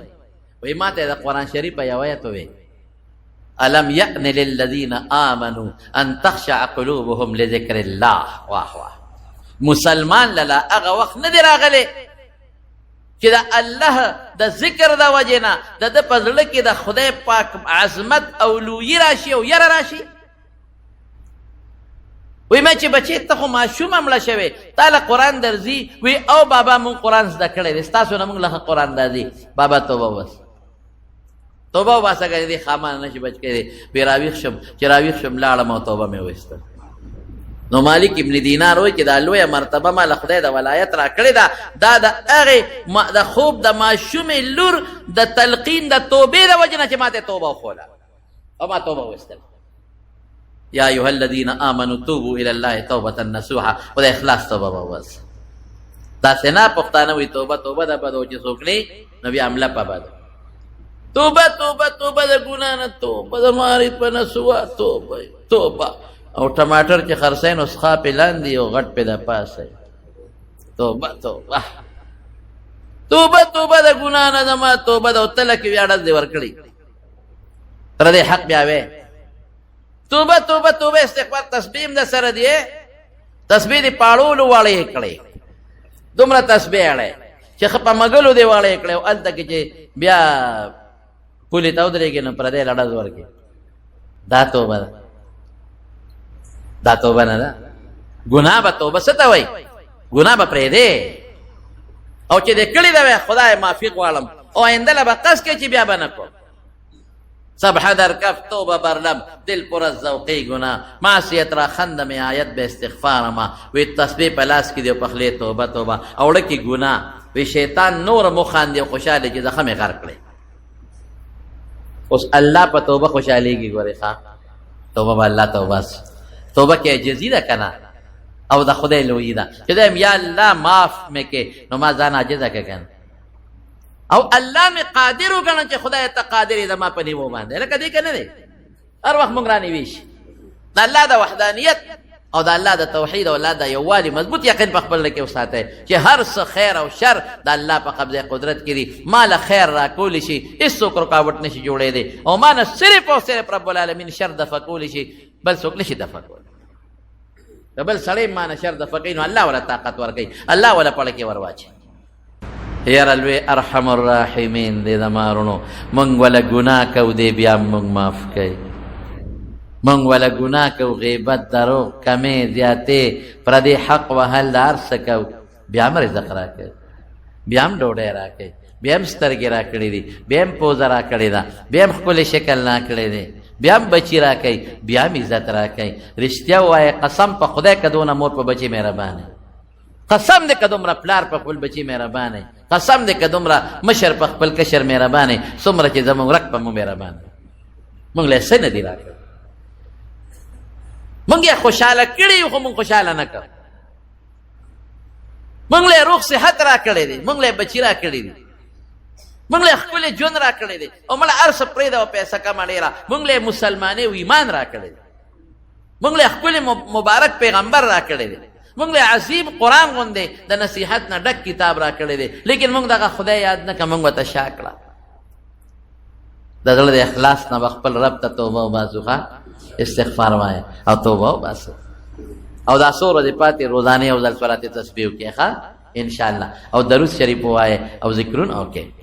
وی ما ته د قرآن شریف یو آیت ووی الم یأن للذین آمنوا ان تخشع قلوبهم لذکر الله واه واه مسلمان للا هغه وخت نه دی راغلی چې د الله د ذکر د وجې نه د ده په زړه کې د خدای پاک عظمت او لویي راشي او یره راشي وی ما چې بچې ته خو ماشومه مړه شوې تا له قرآن درځي وی او بابا مونږ قرآن زده کړی دی ستاسو نه مونږ له قرآن راځي بابا توبه وباسه توبه وباسه که دې خامان نه شي بچ کړی وی راویښ شم چې راویښ شم لاړم او توبه مې وایستل نو مالک ابن دینار وایي چې دا لویه مرتبه ما له خدای د ولایت را کړې ده دا د هغې د خوب د ماشومې لور د تلقین د توبې د وجې نه چې ما ته توبه وښوله او ما توبه وایستل یا ایها الذین آمنوا توبوا الی الله توبة نصوحا خدای اخلاص توبه وباسه داسې نه پښتانه وایي توبه توبه ده بد او چې څوک نه نو بیا حمله په بد توبه توبه توبه د ګناه نه توبه د معارف په نسوه توبه توبه او ټماټر چې خرڅوي نو څښا پې لاندې او غټ پې د پاسه توبه توبه توبه توبه د ګناه نه زما توبه ده او تله کې بیا ډز دې ورکړي پردې حق بیا وې توبه توبه توبه استغفار تسبیح هم د سره دی تسبیح دې پاړولو واړه یې کړی دومره تسبیح اړی چې ښه په مګلو دې واړه یې کړی او هلته کې چې بیا پولې ته ودرېږي نو پردې له ډز ورکړي دا توبه ده دا توبه نه ده ګناه به توبه څه ته وایي ګناه به پرېږدې او چې دې کړې ده وایي خدای معافي غواړم او آینده له به قصد کوې چې بیا به نه کړو سبحه در کف توبه برلم دل پر از ذوقی گناه معصیت را خندم آیت به استغفارما وی تسبیح په لاس کې دی په خولې توبه توبه او ړکې ګناه وی شیطان نور مخاندي او خوشحاله چې زخم یې غر کړی اوس الله په توبه خوشحالېږي ګورې ښه توبه به الله توبه توبه کې عجزي ده که نه او د خدای لویي ده چې دویم یا الله معاف مې کې نو ما ځان عاجزه که که او الله مې قادر وګڼه چې خدای ته قادر یې زما په نیمو باندې لکه دې که نه دی هر وخت مونږ رانیوي شي د الله د وحدانیت او د الله د توحید او الله د یووالي مضبوط یقین په خپل کې وساتئ چې هر څه خیر او شر د الله په قبضه قدرت کې دي ما له خیر راکولی شي هېڅوک رکاوټ نشي جوړېدی او ما نه صرف او صرف رب العالمین شر دفع کولی شي بل څوک نشي دفع کولی که بل سړی ما نه شر دفع کوي نو الله وله طاقت ورکوي الله وله پړه کې ورواچي یاره لوی ارحم الراحمین دی زما وروڼو موږ وله ګناه کوو دی بیا موږ معاف کوي مونږ ولا ګناه کو غیبت دروغ کمې زیاتې پردي حق وهل د هر څه کو بیا هم رزق راکوي بیا هم ډوډۍ راکوي بیا هم سترګې راکړې دي بیا هم پوزه راکړې ده بیا هم ښکلی شکل راکړی دی بیا هم بچي راکوي بیا هم عزت راکوي رښتیا ووایه قسم په خدای که دونه مور په بچي مهربانه قسم دې که دومره پلار په خپل بچي مهربانه قسم دې که دومره مشر په خپل کشر مهربانه څومره چې زموږ رک په مو مهربانه مونږ له څه نه دي راکړی مونږ یې خوشحاله کړي یو خو مونږ خوشحاله نه کړ مونږ له روغ صحت راکړی دی مونږ له بچي راکړي دي مونږ له ښکلی ژوند راکړی دی او مړه هر څه پرېږده او پیسه کمه ډېره مونږ له مسلمانۍ او ایمان راکړی دی مونږ له ښکلی مبارک پیغمبر راکړی دی مونږ له عظیم قرآن غوندې د نصیحت نه ډک کتاب راکړی دی لیکن مونږ دغه خدای یاد نه کړه مونږ ورته شا کړه د زړه د اخلاص نه به خپل رب ته توبه وباسو ښه استغفار وایه او توبه وباسو او دا څو ورځې پاتې روزانه یو ځل صلات تسبیح وکړئ ښه انشاءالله او درود شریف ووایئ او ذکرونه وکړئ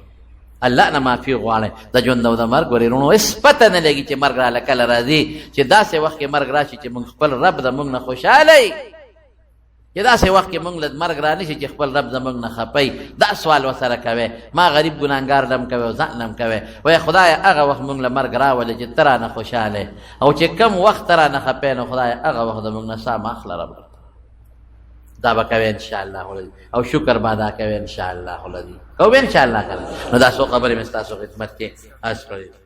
الله نه معافي غواړئ د ژوند او د مرګ ورې وروڼو هېڅ پته نه لګي چې مرګ راله کله راځي چې داسې وخت کې مرګ راشي چې موږ خپل رب د موږ نه خوشحاله چې داسې وخت کې موږ له مرګ را نه شي چې خپل رب زموږ نه خپئ دا سوال ورسره کوئ ما غریب ګناهګار لم کوئ او ځان لم کوئ وایه خدایه هغه وخت موږ له مرګ راولې چې ته رانه خوشحاله او چې کم وخت ته رانه خپئ نو خدایه هغه وخت د موږ نه ساه مه اخله رب دا به کوئ انشاءالله او شکر به ادا کوئ انشاءالله کوو به انشاءالله نو دا څو خبرې مې ستاسو خدمت کې عرض کړې